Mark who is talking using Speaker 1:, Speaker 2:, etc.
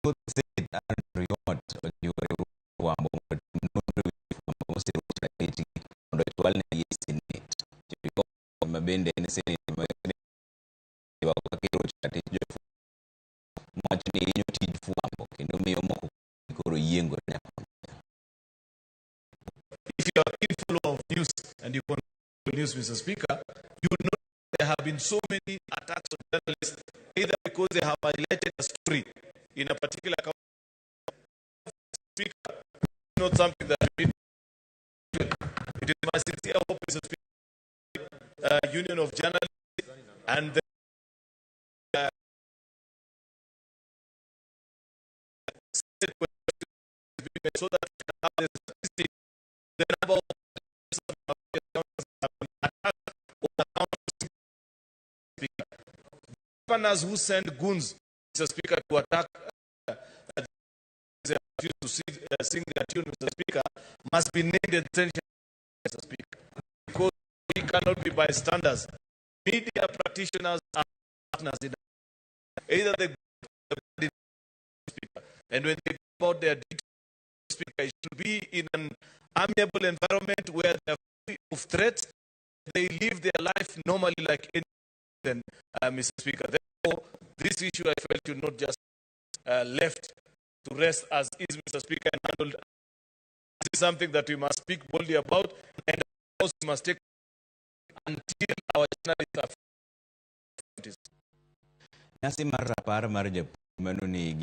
Speaker 1: Seneta Aaron Cheruiyot jofuambo ratich mondo chwal ne gi Seneta. Cheruiyot mabende en Seneta ratich jofuambo ni inyo tij fuambo kendo miyo moko koro yiengo nyaka.
Speaker 2: If you are a keen follower of news and you control news, Mr. Speaker, you know there have been so many attacks on journalists, either because they have highlighted a story in a particular country. Speaker, it's not something that we need. It is my sincere hope, Mr. Speaker, Union of Journalists and the so that we can have the statistic, the number of governors who send goons, Mr. Speaker, to attack to sing their tune, Mr. Speaker, must be named attention, Mr. Speaker, because we cannot be bystanders. Media practitioners are partners in either the Speaker, and when they go about their duty, Speaker, it should be in an amiable environment where they are free of threats. They live their life normally like any Mr. Speaker. Therefore, this issue I felt should not just left to rest as is, Mr. Speaker, and handled. This is something that we must speak boldly about, and also we must take until our journalists are.
Speaker 1: Nasi marapar marja menuni